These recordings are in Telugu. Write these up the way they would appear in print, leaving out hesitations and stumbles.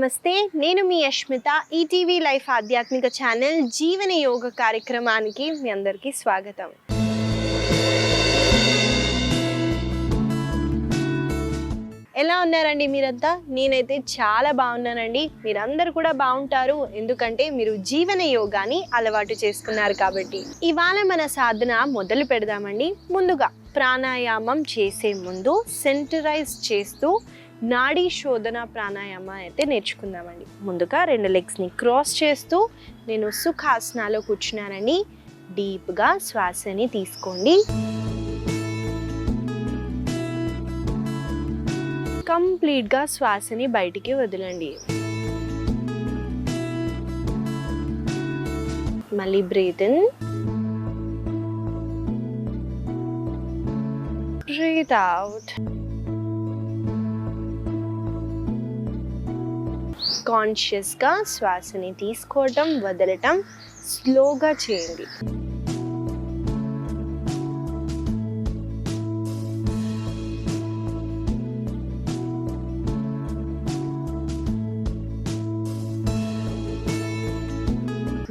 నమస్తే, నేను మీ యష్మిత. ఈటీవీ లైఫ్ ఆధ్యాత్మిక ఛానల్ జీవన యోగ కార్యక్రమానికి మీ అందరికీ స్వాగతం. ఎలా ఉన్నారండి మీరంతా? నేనైతే చాలా బాగున్నానండి. మీరందరూ కూడా బాగుంటారు, ఎందుకంటే మీరు జీవన యోగాని అలవాటు చేసుకున్నారు కాబట్టి. ఇవాళ మన సాధన మొదలు పెడదామండి. ముందుగా ప్రాణాయామం చేసే ముందు సెంటరైజ్ చేస్తూ నాడీ శోధన ప్రాణాయామ అయితే నేర్చుకుందామండి. ముందుగా 2 లెగ్స్ని క్రాస్ చేస్తూ నేను సుఖాసనాలో కూర్చున్నానండి. డీప్గా శ్వాసని తీసుకోండి. కంప్లీట్గా శ్వాసని బయటికి వదలండి. మళ్ళీ బ్రీత్ ఇన్, బ్రీత్ అవుట్. కాన్షియస్గా శ్వాసని తీసుకోవటం, వదలటం స్లోగా చేయండి.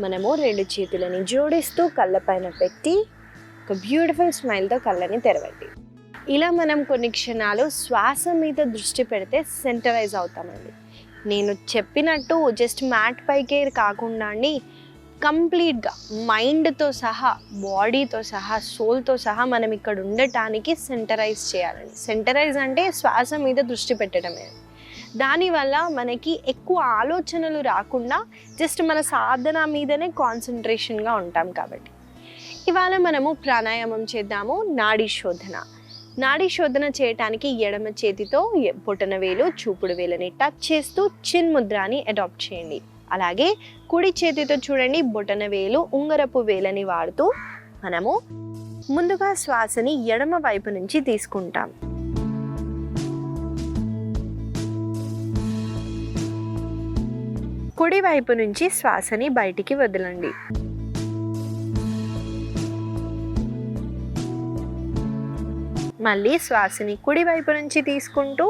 మనము 2 చేతులని జోడిస్తూ కళ్ళపైన పెట్టి ఒక బ్యూటిఫుల్ స్మైల్తో కళ్ళని తెరవండి. ఇలా మనం కొన్ని క్షణాలు శ్వాస మీద దృష్టి పెడితే సెంటరైజ్ అవుతామండి. నేను చెప్పినట్టు జస్ట్ మ్యాట్ పైకే కాకుండా అండి, కంప్లీట్గా మైండ్తో సహా, బాడీతో సహా, సోల్తో సహా మనం ఇక్కడ ఉండటానికి సెంటరైజ్ చేయాలండి. సెంటరైజ్ అంటే శ్వాస మీద దృష్టి పెట్టడమే. దానివల్ల మనకి ఎక్కువ ఆలోచనలు రాకుండా జస్ట్ మన సాధన మీదనే కాన్సన్ట్రేషన్గా ఉంటాం. కాబట్టి ఇవాళ మనము ప్రాణాయామం చేద్దాము. నాడీ శోధన. నాడీ శోధన చేయటానికి ఎడమ చేతితో బొటన వేలు, చూపుడు వేలని టచ్ చేస్తూ చిన్ ముద్రాని అడాప్ట్ చేయండి. అలాగే కుడి చేతితో చూడండి, బొటన వేలు, ఉంగరపు వేలని వాడుతూ మనము ముందుగా శ్వాసని ఎడమ వైపు నుంచి తీసుకుంటాం. కుడి వైపు నుంచి శ్వాసని బయటికి వదలండి. మళ్ళీ శ్వాసని కుడి వైపు నుంచి తీసుకుంటూ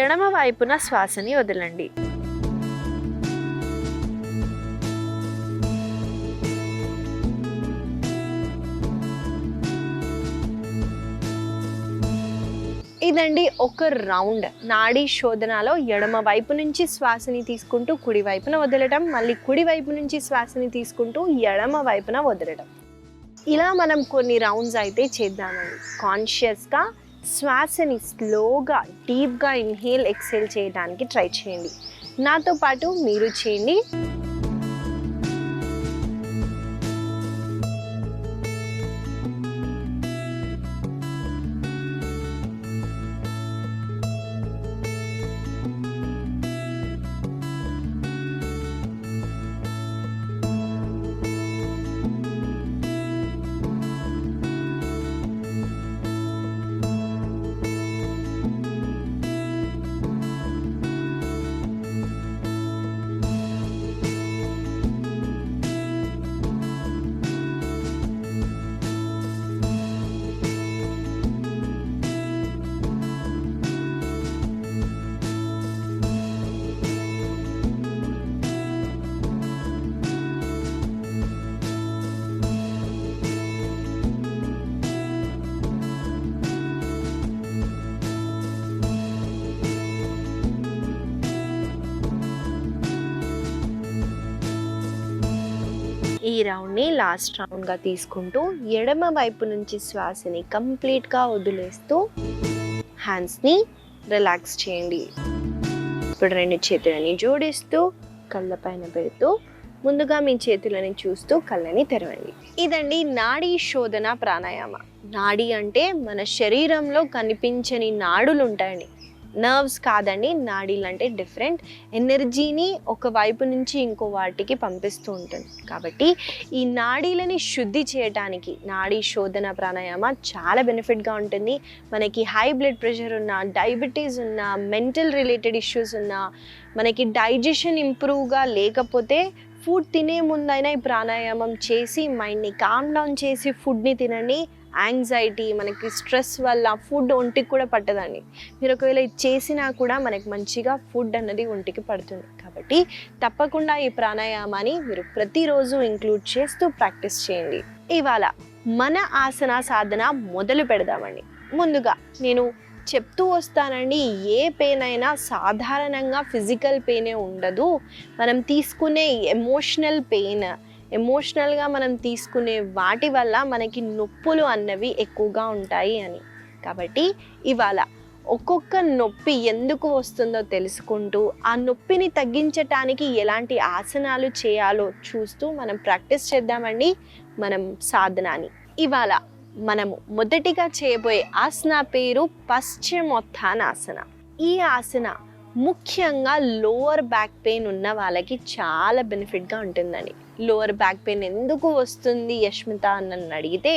ఎడమ వైపున శ్వాసని వదలండి. ఇదండి ఒక రౌండ్. నాడీ శోధనలో ఎడమ వైపు నుంచి శ్వాసని తీసుకుంటూ కుడి వైపున వదలటం, మళ్ళీ కుడి వైపు నుంచి శ్వాసని తీసుకుంటూ ఎడమ వైపున వదలటం. ఇలా మనం కొన్ని రౌండ్స్ అయితే చేద్దామండి. కాన్షియస్గా శ్వాసని స్లోగా, డీప్గా ఇన్హేల్, ఎక్సేల్ చేయడానికి ట్రై చేయండి. నాతో పాటు మీరు చేయండి. ఈ రౌండ్ని లాస్ట్ రౌండ్గా తీసుకుంటూ ఎడమ వైపు నుంచి శ్వాసని కంప్లీట్గా వదిలేస్తూ హ్యాండ్స్ని రిలాక్స్ చేయండి. ఇప్పుడు 2 చేతులని జోడిస్తూ కళ్ళపైన పెడుతూ ముందుగా మీ చేతులని చూస్తూ కళ్ళని తెరవండి. ఇదండి నాడీ శోధన ప్రాణాయామ. నాడీ అంటే మన శరీరంలో కనిపించని నాడులు ఉంటాయండి, నర్వ్స్ కాదండి. నాడీలు అంటే డిఫరెంట్ ఎనర్జీని ఒక వైపు నుంచి ఇంకో వాటికి పంపిస్తూ ఉంటుంది. కాబట్టి ఈ నాడీలని శుద్ధి చేయడానికి నాడీ శోధన ప్రాణాయామ చాలా బెనిఫిట్గా ఉంటుంది. మనకి హై బ్లడ్ ప్రెషర్ ఉన్న, డయాబెటీస్ ఉన్న, మెంటల్ రిలేటెడ్ ఇష్యూస్ ఉన్న, మనకి డైజెషన్ ఇంప్రూవ్గా లేకపోతే ఫుడ్ తినే ముందైనా ఈ ప్రాణాయామం చేసి మైండ్ని కామ్ డౌన్ చేసి ఫుడ్ని తినండి. యాంగ్జైటీ, మనకి స్ట్రెస్ వల్ల ఫుడ్ ఒంటికి కూడా పట్టదండి. మీరు ఒకవేళ ఇది చేసినా కూడా మనకి మంచిగా ఫుడ్ అన్నది ఒంటికి పడుతుంది. కాబట్టి తప్పకుండా ఈ ప్రాణాయామాన్ని మీరు ప్రతిరోజు ఇంక్లూడ్ చేస్తూ ప్రాక్టీస్ చేయండి. ఇవాళ మన ఆసన సాధన మొదలు పెడదామండి. ముందుగా నేను చెప్తూ వస్తానండి, ఏ పెయిన్ అయినా సాధారణంగా ఫిజికల్ పెయినే ఉండదు. మనం తీసుకునే ఎమోషనల్గా మనం తీసుకునే వాటి వల్ల మనకి నొప్పులు అన్నవి ఎక్కువగా ఉంటాయి అని. కాబట్టి ఇవాళ ఒక్కొక్క నొప్పి ఎందుకు వస్తుందో తెలుసుకుంటూ ఆ నొప్పిని తగ్గించటానికి ఎలాంటి ఆసనాలు చేయాలో చూస్తూ మనం ప్రాక్టీస్ చేద్దామండి మనం సాధనాన్ని. ఇవాళ మనము మొదటిగా చేయబోయే ఆసన పేరు పశ్చిమోత్థానాసన. ఈ ఆసన ముఖ్యంగా లోవర్ బ్యాక్ పెయిన్ ఉన్న వాళ్ళకి చాలా బెనిఫిట్గా ఉంటుందండి. లోవర్ బ్యాక్ పెయిన్ ఎందుకు వస్తుంది యష్మిత అని నన్ను అడిగితే,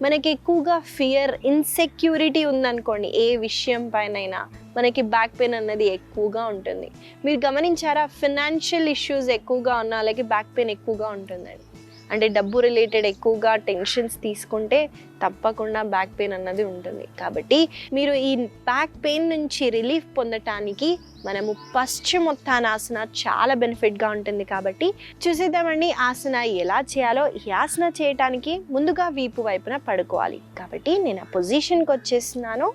మనకి ఎక్కువగా ఫియర్, ఇన్సెక్యూరిటీ ఉందనుకోండి, ఏ విషయం పైనైనా మనకి బ్యాక్ పెయిన్ అన్నది ఎక్కువగా ఉంటుంది. మీరు గమనించారా, ఫినాన్షియల్ ఇష్యూస్ ఎక్కువగా ఉన్న వాళ్ళకి బ్యాక్ పెయిన్ ఎక్కువగా ఉంటుందండి. అంటే డబ్బు రిలేటెడ్ ఎక్కువగా టెన్షన్స్ తీసుకుంటే తప్పకుండా బ్యాక్ పెయిన్ అన్నది ఉంటుంది. కాబట్టి మీరు ఈ బ్యాక్ పెయిన్ నుంచి రిలీఫ్ పొందటానికి మనము పశ్చిమోత్థానాసన చాలా బెనిఫిట్గా ఉంటుంది. కాబట్టి చూసేద్దామండి ఆసన ఎలా చేయాలో. ఈ ఆసన చేయటానికి ముందుగా వీపు వైపున పడుకోవాలి. కాబట్టి నేను ఆ పొజిషన్కి వచ్చేస్తున్నాను.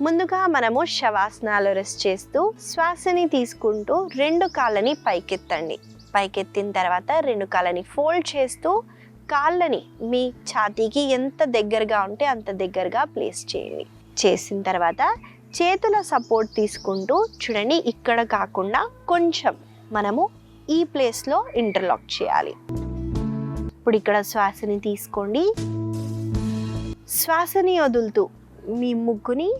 ముందుగా మనము శవాసనాలు రెస్ట్ చేస్తూ శ్వాసని తీసుకుంటూ 2 కాళ్ళని పైకెత్తండి. పైకెత్తిన తర్వాత 2 కాళ్ళని ఫోల్డ్ చేస్తూ కాళ్ళని మీ ఛాతీకి ఎంత దగ్గరగా ఉంటే అంత దగ్గరగా ప్లేస్ చేయండి. చేసిన తర్వాత చేతుల సపోర్ట్ తీసుకుంటూ చూడండి, ఇక్కడ కాకుండా కొంచెం మనము ఈ ప్లేస్లో ఇంటర్లాక్ చేయాలి. ఇప్పుడు ఇక్కడ శ్వాసని తీసుకోండి. శ్వాసని వదులుతూ మీ ముక్కుని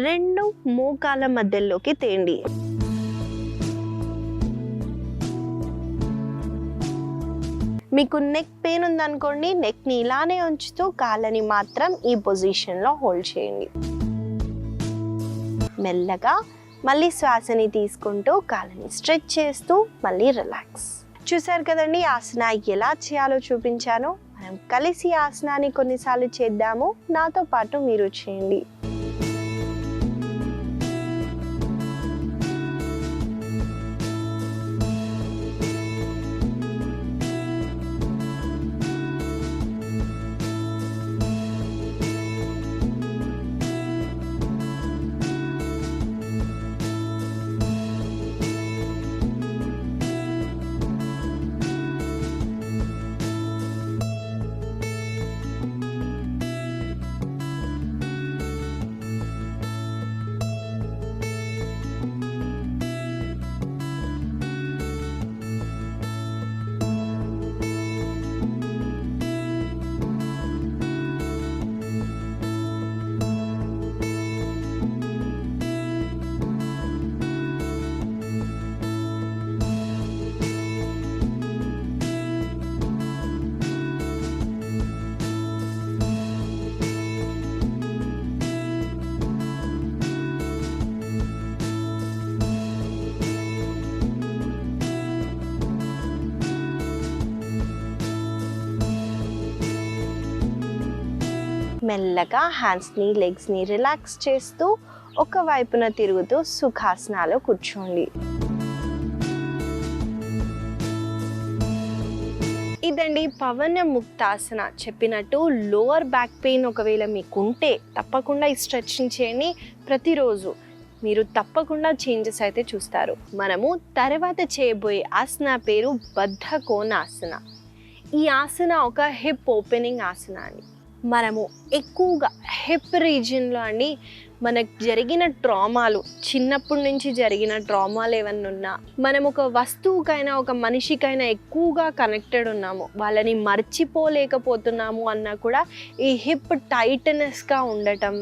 2 మోకాళ్ళ మధ్యలోకి తేండి. మీకు నెక్ పెయిన్ ఉందనుకోండి, నెక్ని ఇలానే ఉంచుతూ కాళ్ళని మాత్రం ఈ పొజిషన్లో హోల్డ్ చేయండి. మెల్లగా మళ్ళీ శ్వాసని తీసుకుంటూ కాళ్ళని స్ట్రెచ్ చేస్తూ మళ్ళీ రిలాక్స్. చూసారు కదండి ఆసన ఎలా చేయాలో చూపించాను. మనం కలిసి ఆసనాన్ని కొన్నిసార్లు చేద్దాము. నాతో పాటు మీరు చేయండి. మెల్లగా హ్యాండ్స్ని లెగ్స్ని రిలాక్స్ చేస్తూ ఒక వైపున తిరుగుతూ సుఖాసనాలో కూర్చోండి. ఇదండి పవన ముక్తాసన. చెప్పినట్టు లోవర్ బ్యాక్ పెయిన్ ఒకవేళ మీకు ఉంటే తప్పకుండా ఈ స్ట్రెచ్చింగ్ చేయండి ప్రతిరోజు. మీరు తప్పకుండా చేంజెస్ అయితే చూస్తారు. మనము తర్వాత చేయబోయే ఆసన పేరు బద్ధ కోణాసన. ఈ ఆసన ఒక హిప్ ఓపెనింగ్ ఆసన అండి. మనము ఎక్కువగా హిప్ రీజియన్లో అండి మనకు జరిగిన ట్రామాలు, చిన్నప్పటి నుంచి జరిగిన ట్రామాలు ఏమన్నా ఉన్నా, మనం ఒక వస్తువుకైనా ఒక మనిషికైనా ఎక్కువగా కనెక్టెడ్ ఉన్నాము, వాళ్ళని మర్చిపోలేకపోతున్నాము అన్నా కూడా ఈ హిప్ టైట్నెస్గా ఉండటం,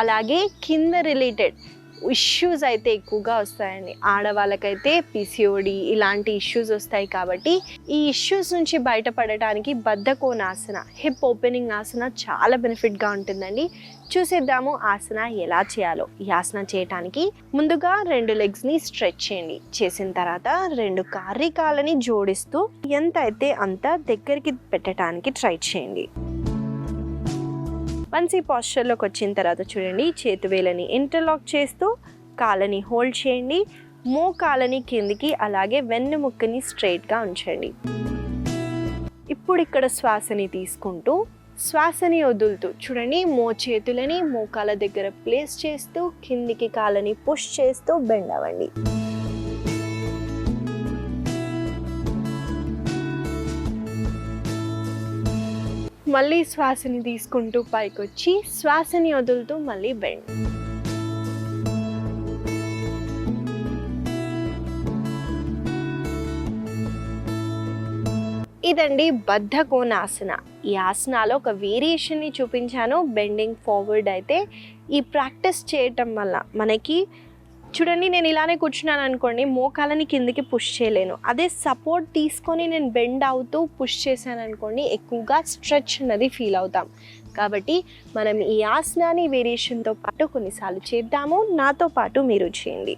అలాగే కింద రిలేటెడ్ ఇష్యూస్ అయితే ఎక్కువగా వస్తాయండి. ఆడవాళ్ళకైతే పిసిఓడి ఇలాంటి ఇష్యూస్ వస్తాయి. కాబట్టి ఈ ఇష్యూస్ నుంచి బయటపడటానికి బద్ధకోణాసన, హిప్ ఓపెనింగ్ ఆసన చాలా బెనిఫిట్గా ఉంటుందండి. చూసేద్దాము ఆసన ఎలా చేయాలో. ఈ ఆసన చేయటానికి ముందుగా 2 లెగ్స్ని స్ట్రెచ్ చేయండి. చేసిన తర్వాత 2 కాళ్ళ కాళ్ళని జోడిస్తూ ఎంత అయితే అంత దగ్గరికి పెట్టడానికి ట్రై చేయండి. వన్స్ ఈ పాస్చర్లోకి వచ్చిన తర్వాత చూడండి, చేతివేలని ఇంటర్లాక్ చేస్తూ కాళ్ళని హోల్డ్ చేయండి. మోకాళ్ళని కిందికి అలాగే వెన్నుముక్కని స్ట్రైట్గా ఉంచండి. ఇప్పుడు ఇక్కడ శ్వాసని తీసుకుంటూ శ్వాసని వదులుతూ చూడండి, చేతులని మోకాళ్ళ దగ్గర ప్లేస్ చేస్తూ కిందికి కాళ్ళని పుష్ చేస్తూ బెండ్ అవ్వండి. మళ్ళీ శ్వాసని తీసుకుంటూ పైకొచ్చి శ్వాసని వదులుతూ మళ్ళీ బెండ్. ఇదండి బద్ధ కోణాసన. ఈ ఆసనాలో ఒక వేరియేషన్ని చూపించాను, బెండింగ్ ఫార్వర్డ్. అయితే ఈ ప్రాక్టీస్ చేయటం వల్ల మనకి చూడండి, నేను ఇలానే కూర్చున్నాను అనుకోండి, మోకాళ్ళని కిందికి పుష్ చేయలేను. అదే సపోర్ట్ తీసుకొని నేను బెండ్ అవుతూ పుష్ చేశాను అనుకోండి, ఎక్కువగా స్ట్రెచ్ అన్నది ఫీల్ అవుతాం. కాబట్టి మనం ఈ ఆసనాన్ని వేరియేషన్తో పాటు కొన్నిసార్లు చేద్దాము. నాతో పాటు మీరు చేయండి.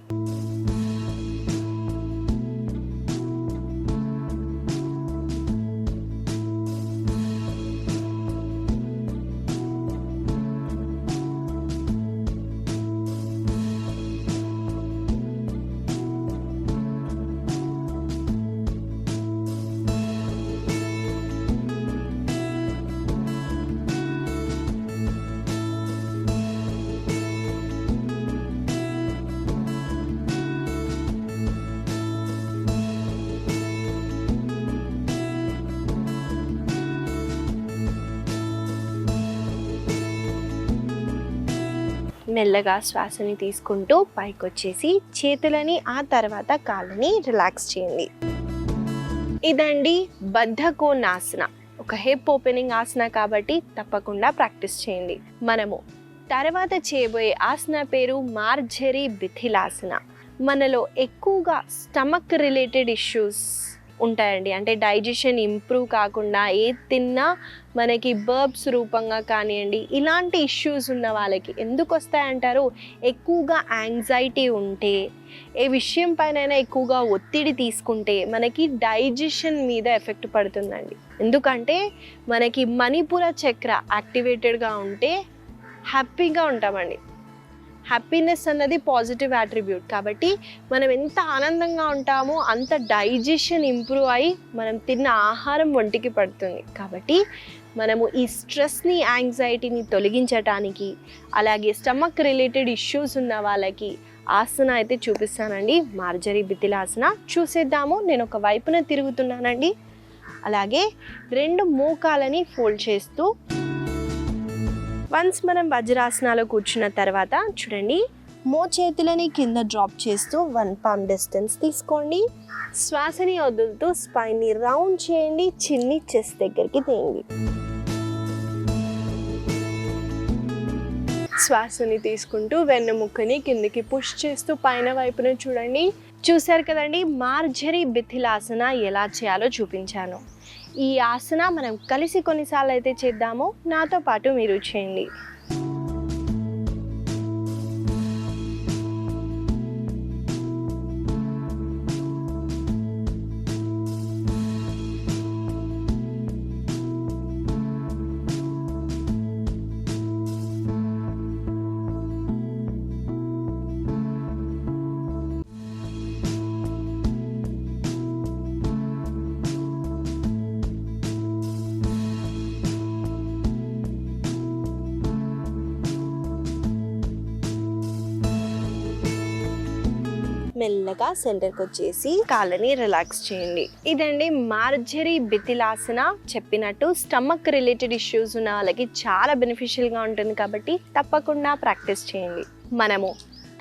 మెల్లగా శ్వాసని తీసుకుంటూ పైకి వచ్చేసి చేతులని ఆ తర్వాత కాళ్ళని రిలాక్స్ చేయండి. ఇదండి బద్ధ కోణాసన, ఒక హిప్ ఓపెనింగ్ ఆసన కాబట్టి తప్పకుండా ప్రాక్టీస్ చేయండి. మనము తర్వాత చేయబోయే ఆసన పేరు మార్జరీ బిథిలాసన. మనలో ఎక్కువగా స్టమక్ రిలేటెడ్ ఇష్యూస్ ఉంటాయండి. అంటే డైజెషన్ ఇంప్రూవ్ కాకుండా ఏది తిన్నా మనకి బర్బ్స్ రూపంగా కానివ్వండి, ఇలాంటి ఇష్యూస్ ఉన్న వాళ్ళకి ఎందుకు వస్తాయంటారు? ఎక్కువగా యాంగ్జైటీ ఉంటే, ఏ విషయం పైన ఎక్కువగా ఒత్తిడి తీసుకుంటే మనకి డైజెషన్ మీద ఎఫెక్ట్ పడుతుందండి. ఎందుకంటే మనకి మణిపుర చక్ర యాక్టివేటెడ్గా ఉంటే హ్యాపీగా ఉంటామండి. హ్యాపీనెస్ అన్నది పాజిటివ్ అట్రిబ్యూట్. కాబట్టి మనం ఎంత ఆనందంగా ఉంటామో అంత డైజెషన్ ఇంప్రూవ్ అయ్యి మనం తిన్న ఆహారం ఒంటికి పడుతుంది. కాబట్టి మనము ఈ స్ట్రెస్ని, యాంగ్జైటీని తొలగించటానికి, అలాగే స్టమక్ రిలేటెడ్ ఇష్యూస్ ఉన్న వాళ్ళకి ఆసన అయితే చూపిస్తానండి, మార్జరీ బిథిలాసన. చూసేద్దాము. నేను ఒక వైపున తిరుగుతున్నానండి. అలాగే 2 మోకాలని ఫోల్డ్ చేస్తూ వన్స్ మనం వజ్రాసనాలో కూర్చున్న తర్వాత చూడండి, చేతులని కింద డ్రాప్ చేస్తూ 1 palm డిస్టెన్స్ తీసుకోండి. శ్వాసని వదులుతూ స్పైన్ని రౌండ్ చేయండి. చిన్ని చెస్ట్ దగ్గరికి తేండి. శ్వాసని తీసుకుంటూ వెన్నుముక్కని కిందికి పుష్ చేస్తూ పైన వైపున చూడండి. చూశారు కదండి, మార్జరీ బిథిలాసన ఎలా చేయాలో చూపించాను. ఈ ఆసన మనం కలిసి కొన్నిసార్లు అయితే చేద్దాము. నాతో పాటు మీరు చేయండి. మెల్లగా సెంటర్కి వచ్చేసి కాళ్ళని రిలాక్స్ చేయండి. ఇదండి మార్జరీ బిథిలాసన. చెప్పినట్టు స్టమక్ రిలేటెడ్ ఇష్యూస్ ఉన్న వాళ్ళకి చాలా బెనిఫిషియల్గా ఉంటుంది కాబట్టి తప్పకుండా ప్రాక్టీస్ చేయండి. మనము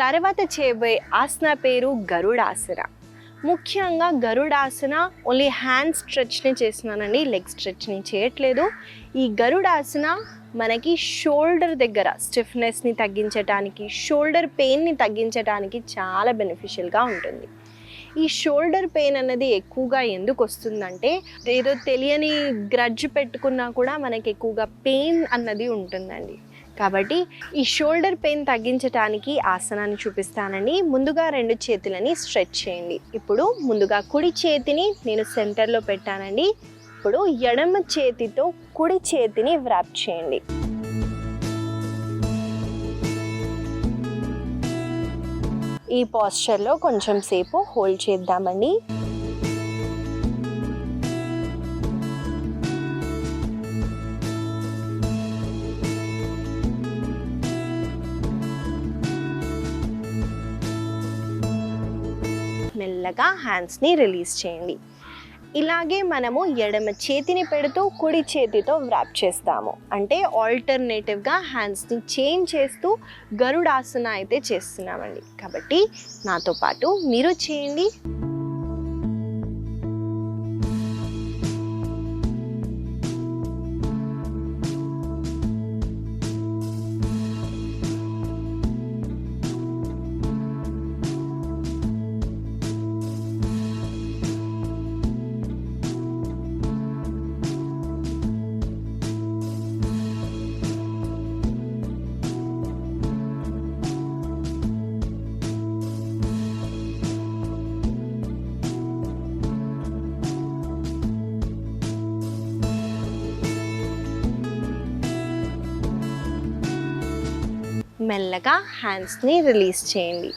తర్వాత చేయబోయే ఆసన పేరు గరుడాసన. ముఖ్యంగా గరుడాసన ఓన్లీ హ్యాండ్ స్ట్రెచ్ని చేస్తున్నానండి, లెగ్ స్ట్రెచ్ని చేయట్లేదు. ఈ గరుడాసన మనకి షోల్డర్ దగ్గర స్టిఫ్నెస్ని తగ్గించడానికి, షోల్డర్ పెయిన్ని తగ్గించడానికి చాలా బెనిఫిషియల్గా ఉంటుంది. ఈ షోల్డర్ పెయిన్ అన్నది ఎక్కువగా ఎందుకు వస్తుందంటే, ఏదో తెలియని గ్రడ్జ్ పెట్టుకున్నా కూడా మనకి ఎక్కువగా పెయిన్ అన్నది ఉంటుందండి. కాబట్టి ఈ షోల్డర్ పెయిన్ తగ్గించడానికి ఆసనాన్ని చూపిస్తానండి. ముందుగా 2 చేతులని స్ట్రెచ్ చేయండి. ఇప్పుడు ముందుగా కుడి చేతిని నేను సెంటర్లో పెట్టానండి. ఇప్పుడు ఎడమ చేతితో కుడి చేతిని వ్రాప్ చేయండి. ఈ పోస్చర్లో కొంచెం సేపు హోల్డ్ చేద్దామండి. మెల్లగా హ్యాండ్స్ని రిలీజ్ చేయండి. ఇలాగే మనము ఎడమ చేతిని పెడుతూ కుడి చేతితో వ్రాప్ చేస్తాము. అంటే ఆల్టర్నేటివ్గా హ్యాండ్స్ని చేంజ్ చేస్తూ గరుడాసన అయితే చేస్తున్నామండి. కాబట్టి నాతో పాటు మీరు చేయండి. మెల్లగా హ్యాండ్స్ని రిలీజ్ చేయండి.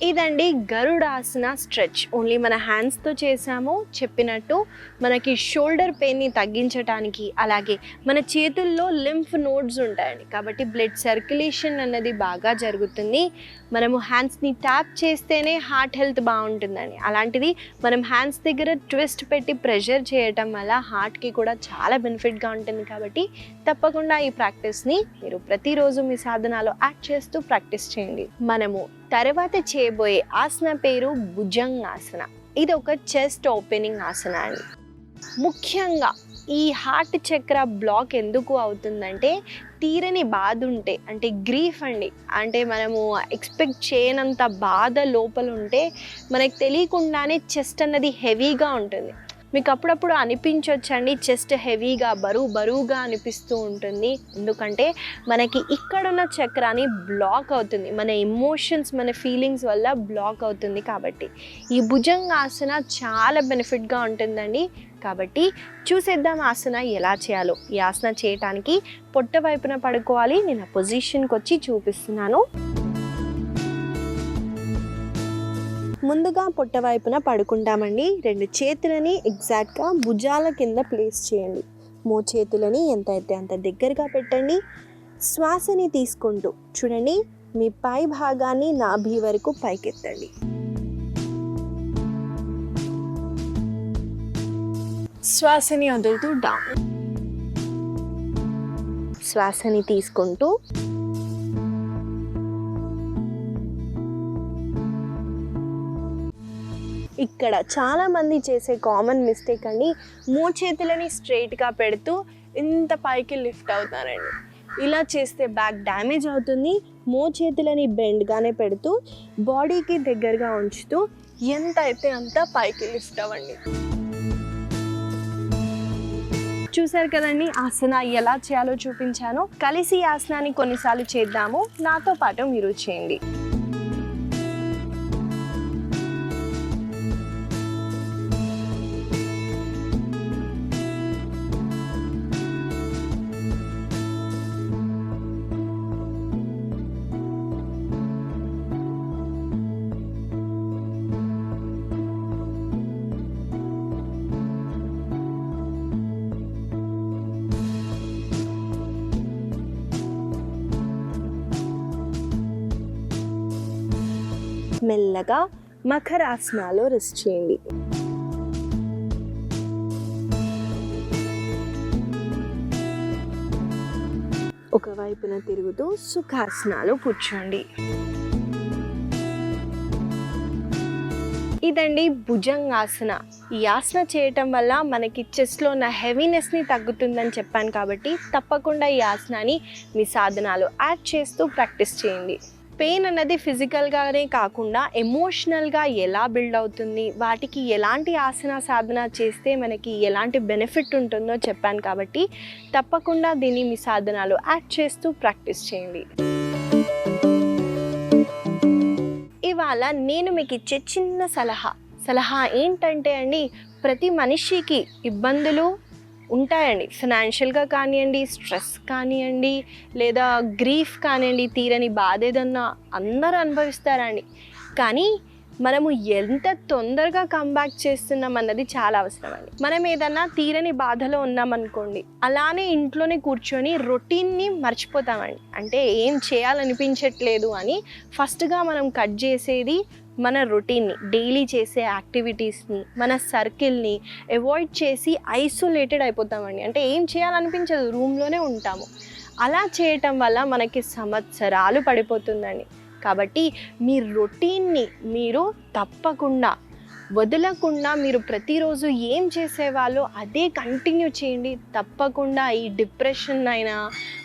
ఇదండి గరుడాసన స్ట్రెచ్. ఓన్లీ మన హ్యాండ్స్తో చేసాము. చెప్పినట్టు మనకి షోల్డర్ పెయిన్ని తగ్గించడానికి, అలాగే మన చేతుల్లో లింఫ్ నోడ్స్ ఉంటాయండి. కాబట్టి బ్లడ్ సర్క్యులేషన్ అన్నది బాగా జరుగుతుంది. మనము హ్యాండ్స్ని ట్యాప్ చేస్తేనే హార్ట్ హెల్త్ బాగుంటుందండి. అలాంటిది మనం హ్యాండ్స్ దగ్గర ట్విస్ట్ పెట్టి ప్రెషర్ చేయటం వల్ల హార్ట్కి కూడా చాలా బెనిఫిట్గా ఉంటుంది. కాబట్టి తప్పకుండా ఈ ప్రాక్టీస్ని మీరు ప్రతిరోజు మీ సాధనాలో యాడ్ చేస్తూ ప్రాక్టీస్ చేయండి. మనము తర్వాత చేయబోయే ఆసన పేరు భుజంగాసన. ఇది ఒక చెస్ట్ ఓపెనింగ్ ఆసన అండి. ముఖ్యంగా ఈ హార్ట్ చక్ర బ్లాక్ ఎందుకు అవుతుందంటే తీరని బాధ ఉంటే, అంటే గ్రీఫ్ అండి, అంటే మనము ఎక్స్పెక్ట్ చేయనంత బాధ లోపల ఉంటే మనకు తెలియకుండానే చెస్ట్ అన్నది హెవీగా ఉంటుంది. మీకు అప్పుడప్పుడు అనిపించవచ్చండి చెస్ట్ హెవీగా బరువుగా అనిపిస్తూ ఉంటుంది. ఎందుకంటే మనకి ఇక్కడున్న చక్రాన్ని బ్లాక్ అవుతుంది, మన ఎమోషన్స్ మన ఫీలింగ్స్ వల్ల బ్లాక్ అవుతుంది. కాబట్టి ఈ భుజంగాసన చాలా బెనిఫిట్గా ఉంటుందండి. కాబట్టి చూసేద్దాం ఆసన ఎలా చేయాలో. ఈ ఆసన చేయటానికి పొట్ట వైపున పడుకోవాలి. నేను ఆ పొజిషన్కి వచ్చి చూపిస్తున్నాను. ముందుగా పొట్ట వైపున పడుకుంటామండి. 2 చేతులని ఎగ్జాక్ట్గా భుజాల కింద ప్లేస్ చేయండి. చేతులని ఎంత అయితే అంత దగ్గరగా పెట్టండి. శ్వాసని తీసుకుంటూ చూడండి, మీ పై భాగాన్ని నాభి వరకు పైకెత్తండి. శ్వాసని వదులుతూ డౌన్. శ్వాసని తీసుకుంటూ ఇక్కడ చాలామంది చేసే కామన్ మిస్టేక్ అండి, చేతులని స్ట్రైట్గా పెడుతూ ఇంత పైకి లిఫ్ట్ అవుతారండి. ఇలా చేస్తే బ్యాక్ డ్యామేజ్ అవుతుంది. చేతులని బెండ్గానే పెడుతూ బాడీకి దగ్గరగా ఉంచుతూ ఎంత అయితే అంత పైకి లిఫ్ట్ అవ్వండి. చూసారు కదండి ఆసన ఎలా చేయాలో చూపించాను. కలిసి ఈ ఆసనాన్ని కొన్నిసార్లు చేద్దాము. నాతో పాటు మీరు చేయండి. మెల్లగా మకరాసనాలో రెస్ట్ చేయండి. ఒకవైపున తిరుగుతూ సుఖాసనాలు కూర్చోండి. ఇదండి భుజంగాసన. ఈ ఆసన చేయటం వల్ల మనకి చెస్ట్లో ఉన్న హెవీనెస్ని తగ్గుతుందని చెప్పాను. కాబట్టి తప్పకుండా ఈ ఆసనాన్ని మీ సాధనాలు యాడ్ చేస్తూ ప్రాక్టీస్ చేయండి. పెయిన్ అన్నది ఫిజికల్గానే కాకుండా ఎమోషనల్గా ఎలా బిల్డ్ అవుతుంది, వాటికి ఎలాంటి ఆసన సాధన చేస్తే మనకి ఎలాంటి బెనిఫిట్ ఉంటుందో చెప్పాను కాబట్టి తప్పకుండా దీన్ని మీ సాధనాలు యాడ్ చేస్తూ ప్రాక్టీస్ చేయండి. ఇవాళ నేను మీకు ఇచ్చే చిన్న సలహా ఏంటంటే అండి, ప్రతి మనిషికి ఇబ్బందులు ఉంటాయండి. ఫినాన్షియల్గా కానివ్వండి, స్ట్రెస్ కానివ్వండి, లేదా గ్రీఫ్ కానివ్వండి, తీరని బాధ ఏదన్నా అందరూ అనుభవిస్తారండి. కానీ మనము ఎంత తొందరగా కంబ్యాక్ చేస్తున్నాం అన్నది చాలా అవసరం అండి. మనం ఏదన్నా తీరని బాధలో ఉన్నామనుకోండి, అలానే ఇంట్లోనే కూర్చొని రొటీన్ని మర్చిపోతామండి. అంటే ఏం చేయాలనిపించట్లేదు అని ఫస్ట్గా మనం కట్ చేసేది మన రొటీన్ని, డైలీ చేసే యాక్టివిటీస్ని, మన సర్కిల్ని అవాయిడ్ చేసి ఐసోలేటెడ్ అయిపోతామండి. అంటే ఏం చేయాలనిపించదు, రూమ్లోనే ఉంటాము. అలా చేయటం వల్ల మనకి సంవత్సరాలు పడిపోతుందండి. కాబట్టి మీ రొటీన్ని మీరు తప్పకుండా వదలకుండా మీరు ప్రతిరోజు ఏం చేసేవాళ్ళో అదే కంటిన్యూ చేయండి. తప్పకుండా ఈ డిప్రెషన్ అయినా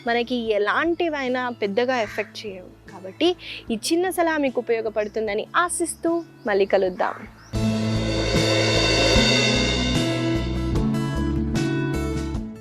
మనకి ఎలాంటివైనా పెద్దగా ఎఫెక్ట్ చేయవు. కాబట్టి ఈ చిన్న సలహా మీకు ఉపయోగపడుతుందని ఆశిస్తూ మళ్ళీ కలుద్దాం.